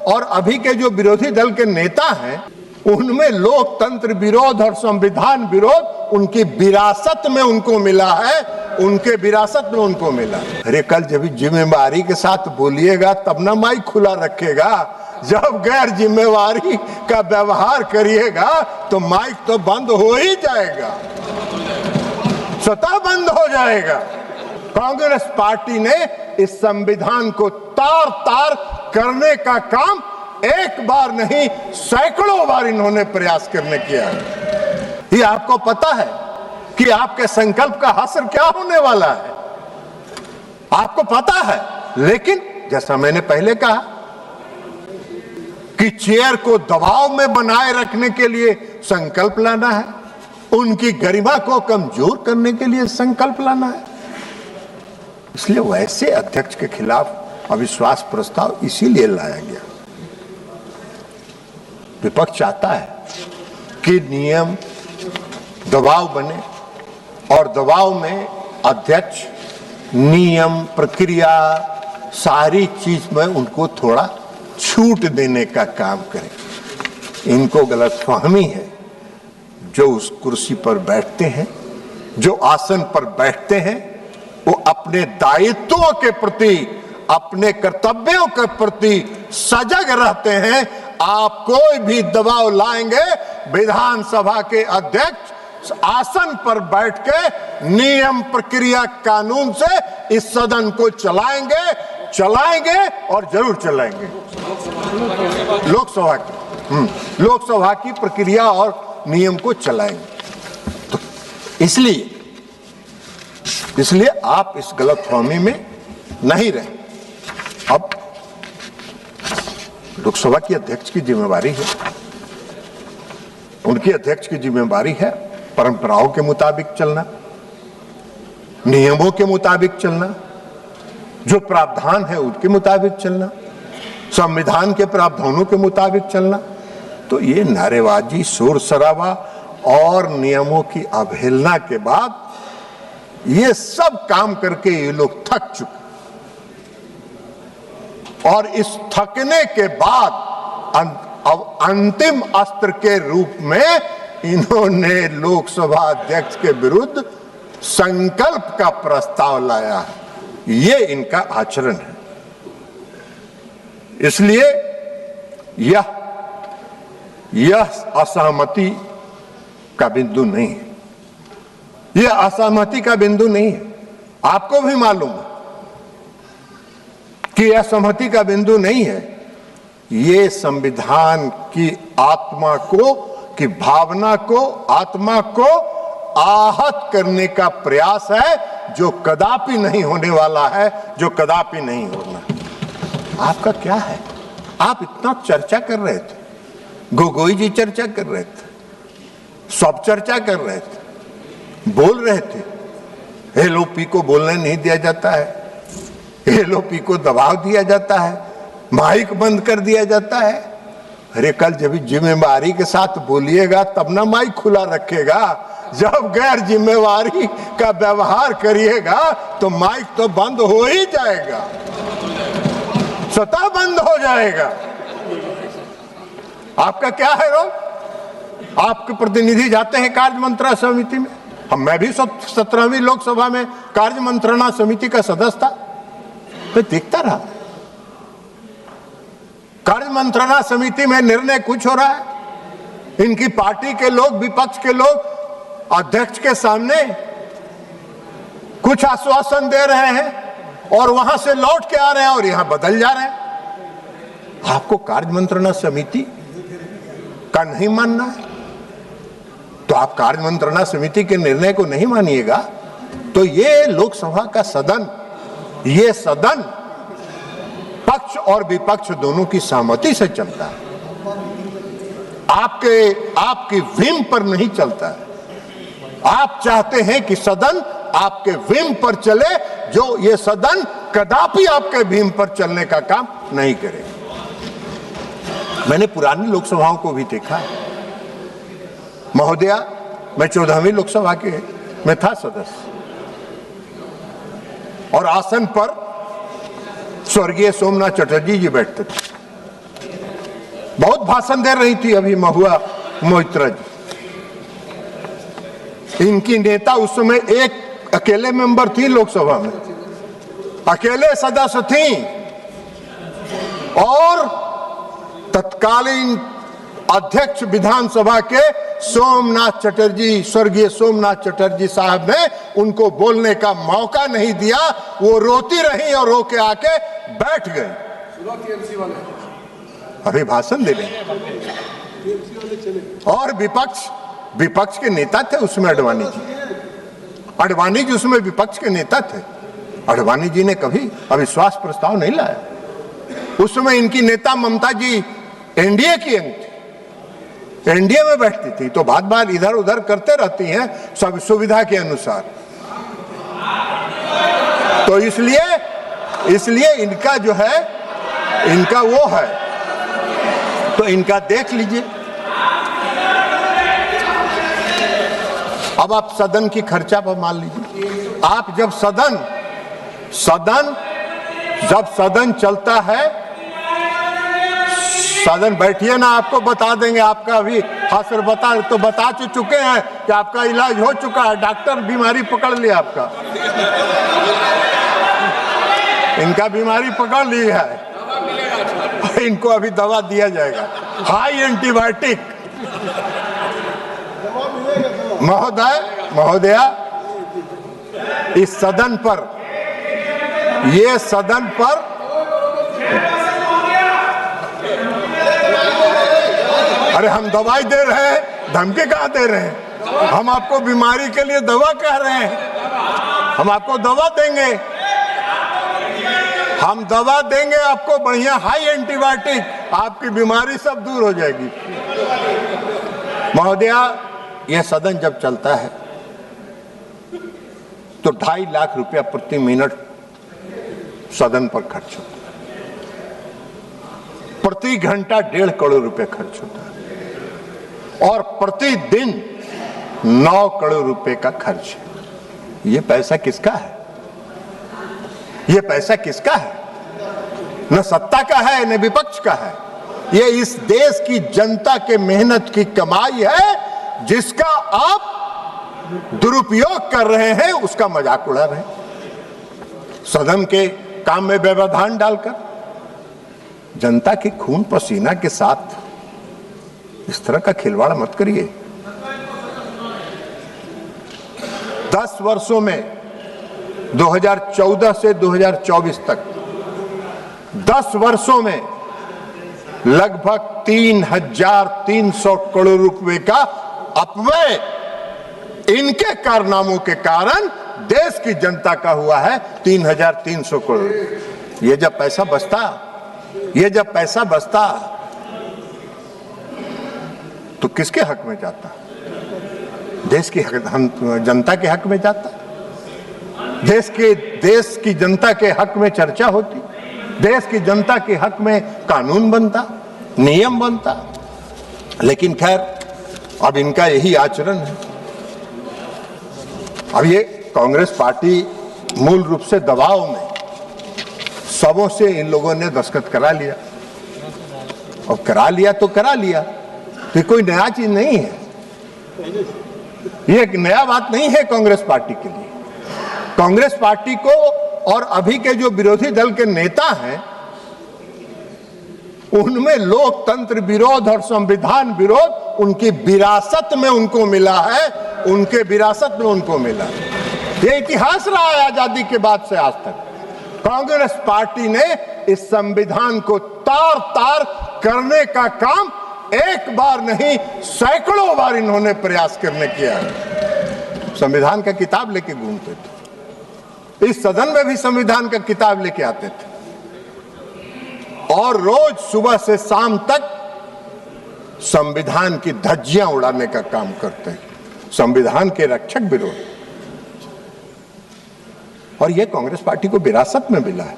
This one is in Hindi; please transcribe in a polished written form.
और अभी के जो विरोधी दल के नेता हैं, उनमें लोकतंत्र विरोध और संविधान विरोध उनकी विरासत में उनको मिला है, उनके विरासत में उनको मिला। अरे कल जब जिम्मेवारी के साथ बोलिएगा तब ना माइक खुला रखेगा, जब गैर जिम्मेवारी का व्यवहार करिएगा तो माइक तो बंद हो ही जाएगा, स्वतः बंद हो जाएगा। कांग्रेस पार्टी ने इस संविधान को तार तार करने का काम एक बार नहीं सैकड़ों बार इन्होंने प्रयास करने किया है। ये आपको पता है कि आपके संकल्प का असर क्या होने वाला है, आपको पता है। लेकिन जैसा मैंने पहले कहा कि चेयर को दबाव में बनाए रखने के लिए संकल्प लाना है, उनकी गरिमा को कमजोर करने के लिए संकल्प लाना है। इसलिए वैसे अध्यक्ष के खिलाफ अविश्वास प्रस्ताव इसीलिए लाया गया। विपक्ष चाहता है कि नियम दबाव बने और दबाव में अध्यक्ष नियम प्रक्रिया सारी चीज में उनको थोड़ा छूट देने का काम करे। इनको गलतफहमी है, जो उस कुर्सी पर बैठते हैं, जो आसन पर बैठते हैं, वो अपने दायित्वों के प्रति, अपने कर्तव्यों के प्रति सजग रहते हैं। आप कोई भी दबाव लाएंगे, विधानसभा के अध्यक्ष आसन पर बैठ के नियम प्रक्रिया कानून से इस सदन को चलाएंगे और जरूर चलाएंगे। लोकसभा की प्रक्रिया और नियम को चलाएंगे। तो इसलिए आप इस गलतफहमी में नहीं रहे। अब लोकसभा की अध्यक्ष की जिम्मेवारी है, उनकी अध्यक्ष की जिम्मेवारी है परंपराओं के मुताबिक चलना, नियमों के मुताबिक चलना, जो प्रावधान है उनके मुताबिक चलना, संविधान के प्रावधानों के मुताबिक चलना। तो ये नारेबाजी, शोर शराबा और नियमों की अवहेलना के बाद ये सब काम करके ये लोग थक चुके, और इस थकने के बाद अब अंतिम अस्त्र के रूप में इन्होंने लोकसभा अध्यक्ष के विरुद्ध संकल्प का प्रस्ताव लाया है। ये इनका आचरण है। इसलिए यह असहमति का बिंदु नहीं है, यह असहमति का बिंदु नहीं है। आपको भी मालूम है कि यह सहमति का बिंदु नहीं है। ये संविधान की आत्मा को, की भावना को, आत्मा को आहत करने का प्रयास है, जो कदापि नहीं होने वाला है, जो कदापि नहीं होना। आपका क्या है? आप इतना चर्चा कर रहे थे, गोगोई जी चर्चा कर रहे थे, सब चर्चा कर रहे थे, बोल रहे थे। एलओपी को बोलने नहीं दिया जाता है, एलओपी को दबाव दिया जाता है, माइक बंद कर दिया जाता है। अरे कल जब जिम्मेवारी के साथ बोलिएगा तब ना माइक खुला रखेगा, जब गैर जिम्मेवारी का व्यवहार करिएगा तो माइक तो बंद हो ही जाएगा, स्वतः बंद हो जाएगा। आपका क्या है रोग? आपके प्रतिनिधि जाते हैं कार्य मंत्रणा समिति में, मैं भी 17वीं लोकसभा में कार्य मंत्रणा समिति का सदस्य था, मैं देखता रहा। कार्य मंत्रणा समिति में निर्णय कुछ हो रहा है, इनकी पार्टी के लोग, विपक्ष के लोग अध्यक्ष के सामने कुछ आश्वासन दे रहे हैं और वहां से लौट के आ रहे हैं और यहां बदल जा रहे हैं। आपको कार्य मंत्रणा समिति का नहीं मानना है तो आप कार्य मंत्रणा समिति के निर्णय को नहीं मानिएगा तो ये लोकसभा का सदन, ये सदन पक्ष और विपक्ष दोनों की सहमति से चलता है, आपकी विम पर नहीं चलता है। आप चाहते हैं कि सदन आपके विम पर चले, जो ये सदन कदापि आपके विम पर चलने का काम नहीं करे। मैंने पुरानी लोकसभाओं को भी देखा है महोदया, मैं 14वीं लोकसभा के में था सदस्य, और आसन पर स्वर्गीय सोमनाथ चटर्जी जी बैठते थे। बहुत भाषण दे रही थी अभी महुआ मोइत्रा जी। इनकी नेता उस समय एक अकेले मेंबर थी लोकसभा में, अकेले सदस्य थी, और तत्कालीन अध्यक्ष विधानसभा के सोमनाथ चटर्जी, स्वर्गीय सोमनाथ चटर्जी साहब ने उनको बोलने का मौका नहीं दिया। वो रोती रही और रो के आके बैठ गई। अभी भाषण दे रहे। और विपक्ष के नेता थे उसमें अडवाणी जी उसमें विपक्ष के नेता थे। अडवाणी जी ने कभी अविश्वास प्रस्ताव नहीं लाया। उस समय इनकी नेता ममता जी एनडीए की एनडीए में बैठती थी, तो बात बात इधर उधर करते रहती हैं सब सुविधा के अनुसार। तो इसलिए इनका जो है, इनका वो है, तो इनका देख लीजिए। अब आप सदन की खर्चा पर मान लीजिए, आप जब सदन चलता है, सदन बैठिए ना, आपको बता देंगे। आपका अभी हासिल बता चुके हैं कि आपका इलाज हो चुका है, डॉक्टर बीमारी पकड़ लिया आपका, इनका बीमारी पकड़ ली है, इनको अभी दवा दिया जाएगा, हाई एंटीबायोटिक। महोदया, इस सदन पर अरे हम दवाई दे रहे हैं, धमकी कहाँ दे रहे हैं? हम आपको बीमारी के लिए दवा कह रहे हैं, हम आपको दवा देंगे, हम दवा देंगे आपको बढ़िया हाई एंटीबायोटिक, आपकी बीमारी सब दूर हो जाएगी। महोदया, यह सदन जब चलता है तो 2.5 लाख रुपया प्रति मिनट सदन पर खर्च होता है, प्रति घंटा 1.5 करोड़ रुपए खर्च होता है, और प्रतिदिन 9 करोड़ रुपए का खर्च है। ये पैसा किसका है? ये पैसा किसका है? न सत्ता का है न विपक्ष का है। ये इस देश की जनता के मेहनत की कमाई है, जिसका आप दुरुपयोग कर रहे हैं, उसका मजाक उड़ा रहे हैं। सदन के काम में व्यवधान डालकर जनता के खून पसीना के साथ इस तरह का खिलवाड़ मत करिए। 10 वर्षों में 2014 से 2024 तक 10 वर्षों में लगभग 3,300 करोड़ रुपए का अपव्यय इनके कारनामों के कारण देश की जनता का हुआ है 3,300 करोड़। ये जब पैसा बचता तो किसके हक में जाता? देश की जनता के हक में जाता। देश की जनता के हक में चर्चा होती, देश की जनता के हक में कानून बनता, नियम बनता। लेकिन खैर, अब इनका यही आचरण है। अब ये कांग्रेस पार्टी मूल रूप से दबाव में सबों से इन लोगों ने दस्तखत करा लिया, और करा लिया तो कोई नया चीज नहीं है, ये एक नया बात नहीं है कांग्रेस पार्टी के लिए। कांग्रेस पार्टी को और अभी के जो विरोधी दल के नेता हैं, उनमें लोकतंत्र विरोध और संविधान विरोध उनकी विरासत में उनको मिला है, ये इतिहास रहा है आजादी के बाद से आज तक। कांग्रेस पार्टी ने इस संविधान को तार-तार करने का काम एक बार नहीं, सैकड़ों बार इन्होंने प्रयास करने किया है। संविधान का किताब लेके घूमते थे, इस सदन में भी संविधान का किताब लेके आते थे, और रोज सुबह से शाम तक संविधान की धज्जियां उड़ाने का काम करते हैं, संविधान के रक्षक विरोध। और यह कांग्रेस पार्टी को विरासत में मिला है।